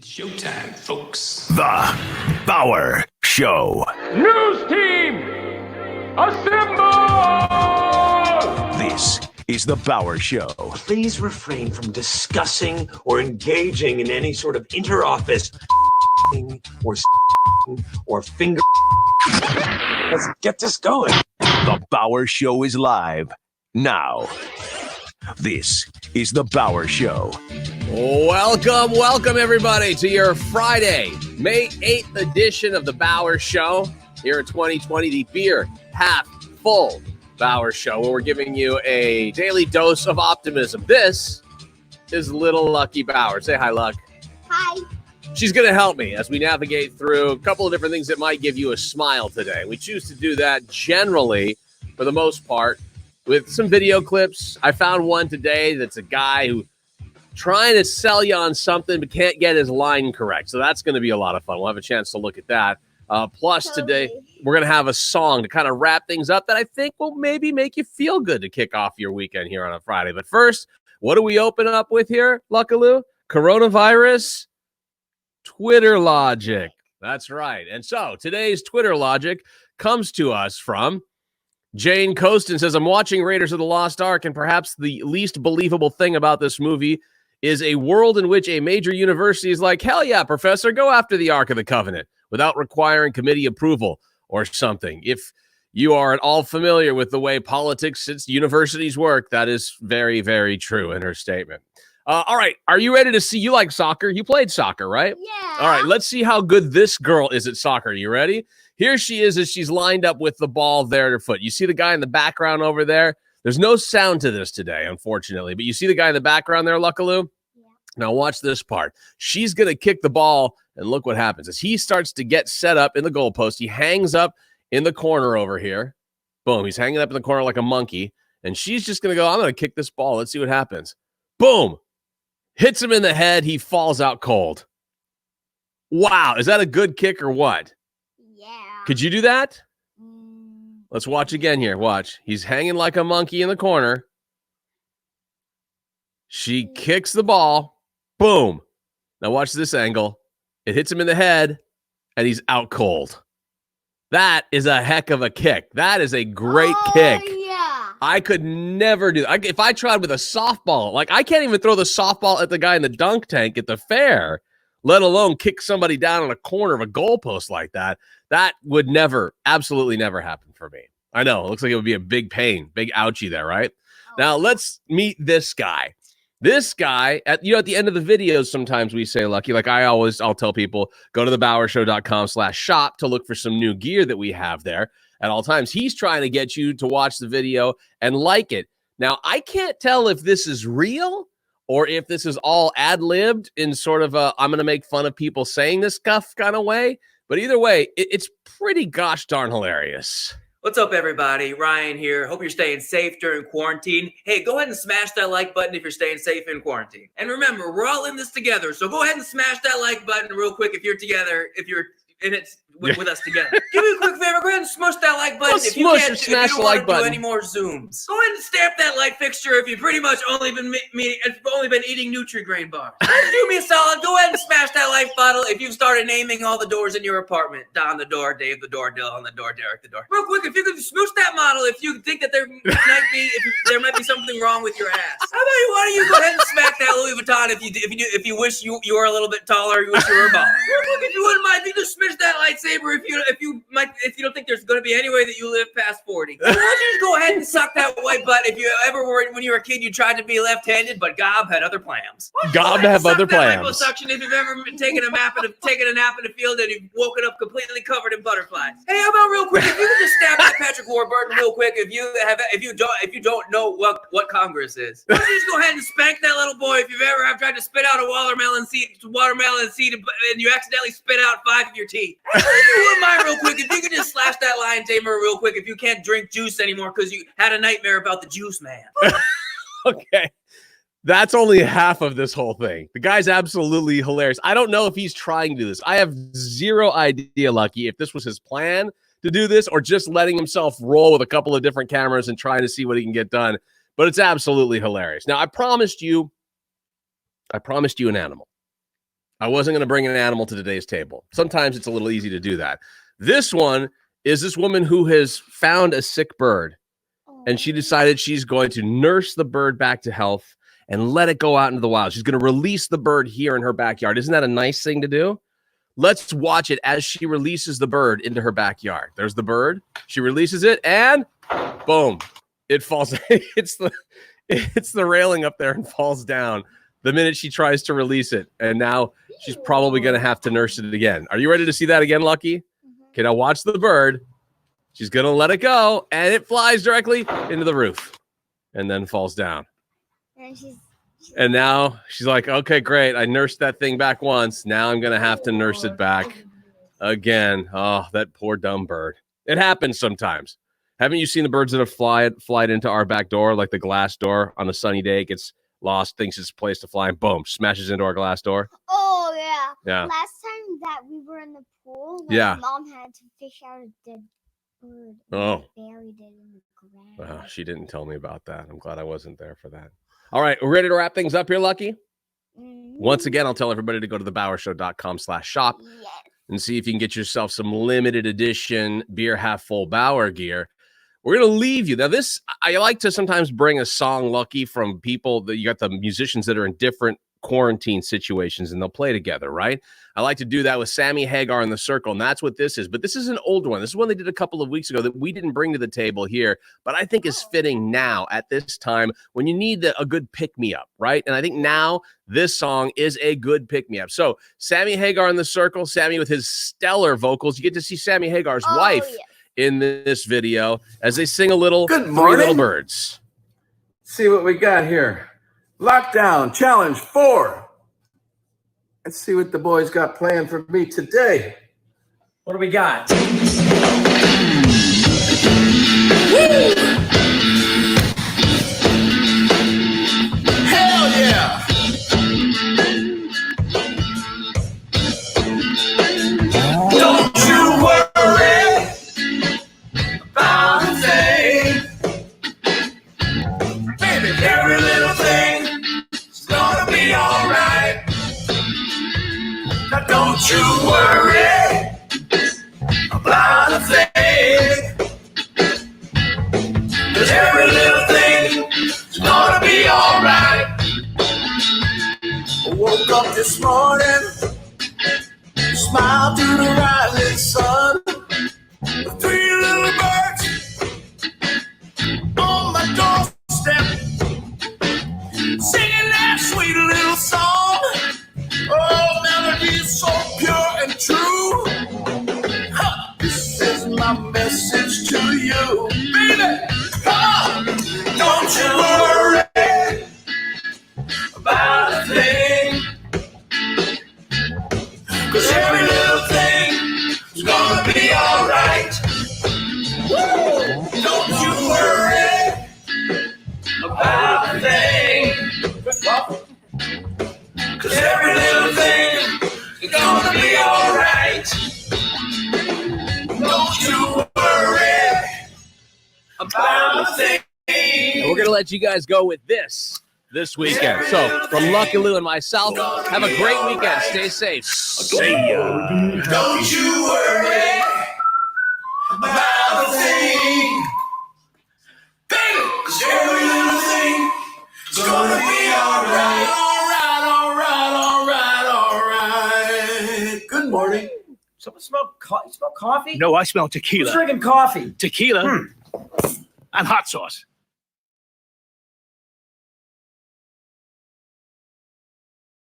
It's showtime, folks. The Bauer Show. News team, assemble! This is the Bauer Show. Please refrain from discussing or engaging in any sort of inter-office or finger. Let's get this going. The Bauer Show is live now. This is the Bauer Show. Welcome, everybody, to your Friday, May 8th edition of the Bauer Show here in 2020, the beer half full Bauer Show, where we're giving you a daily dose of optimism. This is Little Lucky Bauer. Say hi, Luck. Hi. She's going to help me as we navigate through a couple of different things that might give you a smile today. We choose to do that generally, for the most part, with some video clips. I found one today that's a guy who trying to sell you on something but can't get his line correct. So that's going to be a lot of fun. We'll have a chance to look at that. Plus, today, we're going to have a song to kind of wrap things up that I think will maybe make you feel good to kick off your weekend here on a Friday. But first, what do we open up with here, Luckaloo? Coronavirus, Twitter logic. That's right. And so today's Twitter logic comes to us from Jane Costin. Says, I'm watching Raiders of the Lost Ark, and perhaps the least believable thing about this movie is a world in which a major university is like, hell yeah, professor, go after the Ark of the Covenant without requiring committee approval or something. If you are at all familiar with the way politics at universities work, that is very, very true in her statement. All right, are you ready to see? You like soccer? You played soccer, right? Yeah. All right, let's see how good this girl is at soccer. You ready? Here she is as she's lined up with the ball there at her foot. You see the guy in the background over there? There's no sound to this today, unfortunately, but you see the guy in the background there, Luckaloo? Yeah. Now watch this part. She's going to kick the ball, and look what happens. As he starts to get set up in the goalpost, he hangs up in the corner over here. Boom, he's hanging up in the corner like a monkey, and she's just going to go, I'm going to kick this ball. Let's see what happens. Boom. Hits him in the head. He falls out cold. Wow. Is that a good kick or what? Yeah. Could you do that? Let's watch again here. Watch. He's hanging like a monkey in the corner. She kicks the ball. Boom. Now watch this angle. It hits him in the head, and he's out cold. That is a heck of a kick. That is a great kick. Yeah. I could never do that. If I tried with a softball, like I can't even throw the softball at the guy in the dunk tank at the fair, let alone kick somebody down on a corner of a goalpost like that. That would never, absolutely never happen for me. I know. It looks like it would be a big pain, big ouchie there, right? Now let's meet this guy. This guy, at the end of the videos, sometimes we say, Lucky, like I'll tell people, go to thebauershow.com/shop to look for some new gear that we have there at all times. He's trying to get you to watch the video and like it. Now, I can't tell if this is real or if this is all ad-libbed in sort of a, I'm going to make fun of people saying this stuff kind of way. But either way, it's pretty gosh darn hilarious. What's up, everybody? Ryan here. Hope you're staying safe during quarantine. Hey, go ahead and smash that like button if you're staying safe in quarantine. And remember, we're all in this together, so go ahead and smash that like button real quick if you're together, if you're in it with us together. Give me a quick favor. Go ahead and smush that like button if you can't. If you don't want to do any more zooms. Go ahead and stamp that like fixture if you've pretty much only been eating Nutri-Grain bars. Do me a solid. Go ahead and smash that like button if you've started naming all the doors in your apartment. Don the door, Dave the door, Dylan the door, Derek the door. Real quick, if you could smoosh that model, if you think that there might be something wrong with your ass. How about why don't you go ahead and smack that Louis Vuitton if you wish you were a little bit taller, you wish you were a ball. Real quick, if you wouldn't mind, if you just smash that lightsaber if you don't think there's going to be any way that you live past 40. Why don't you just go ahead and suck that white butt if you ever were, when you were a kid, you tried to be left-handed, but Gob had other plans. Gob have other plans. Liposuction if you've ever been taking a nap in the field and you've woken up completely covered in butterflies. Hey, how about real quick, if you could just stab that Patrick Warburton real quick, if you don't know what Congress is. Why don't you just go ahead and spank that little boy if you've ever tried to spit out a watermelon seed and you accidentally spit out 5 of your teeth. If you wouldn't mind real quick, if you could just slash that lion tamer real quick if you can't drink juice anymore because you had a nightmare about the juice man. Okay. That's only half of this whole thing. The guy's absolutely hilarious. I don't know if he's trying to do this. I have zero idea, Lucky, if this was his plan to do this or just letting himself roll with a couple of different cameras and trying to see what he can get done. But it's absolutely hilarious. Now, I promised you an animal. I wasn't going to bring an animal to today's table. Sometimes it's a little easy to do that. This one is this woman who has found a sick bird, and she decided she's going to nurse the bird back to health and let it go out into the wild. She's going to release the bird here in her backyard. Isn't that a nice thing to do? Let's watch it as she releases the bird into her backyard. There's the bird. She releases it, and boom, it falls. It's the railing up there and falls down the minute she tries to release it. And now she's probably going to have to nurse it again. Are you ready to see that again, Lucky? Okay, now watch the bird. She's going to let it go, and it flies directly into the roof and then falls down. And now she's like, okay, great. I nursed that thing back once. Now I'm going to have to nurse it back again. Oh, that poor dumb bird. It happens sometimes. Haven't you seen the birds that have flied into our back door, like the glass door on a sunny day? It gets lost, thinks it's a place to fly, and boom, smashes into our glass door. Oh, yeah. Yeah. Last time that we were in the pool, Mom had to fish out a dead bird. And buried it in the ground. She didn't tell me about that. I'm glad I wasn't there for that. All right, we're ready to wrap things up here, Lucky? Once again, I'll tell everybody to go to thebowershow.com/shop and see if you can get yourself some limited edition beer half full Bauer gear. We're going to leave you. Now, I like to sometimes bring a song, Lucky, from people that you got the musicians that are in different quarantine situations and they'll play together, right? I like to do that with Sammy Hagar and the Circle, and that's what this is. But this is an old one. This is one they did a couple of weeks ago that we didn't bring to the table here, but I think is fitting now at this time when you need a good pick-me-up, right? And I think now this song is a good pick-me-up. So Sammy Hagar and the Circle, Sammy with his stellar vocals. You get to see Sammy Hagar's wife in this video as they sing a little Good Three morning. Little Birds. See what we got here. Lockdown Challenge 4. Let's see what the boys got planned for me today. What do we got? Hell yeah! Don't you worry about a thing. Baby, every little thing is gonna be alright. Now don't you worry about a thing. 'Cause every little thing is gonna be alright. I woke up this morning, smiled to the rising sun. The 3 little birds on my doorstep, singing that sweet little song. Oh, melody is so pure and true. Huh. This is my message to you, baby. Come on, don't you worry about a thing. 'Cause every little thing is gonna be alright. Don't you worry about a thing. 'Cause every little thing is gonna be alright. Don't you worry about a thing. And we're going to let you guys go with this weekend. So from Lucky Lou and myself, have a great weekend. Stay safe. See ya. Don't you worry about a thing. Baby, 'cause every little thing is gonna be alright. Alright. Good morning. Someone smell coffee? No, I smell tequila. Who's drinking coffee? Tequila and hot sauce.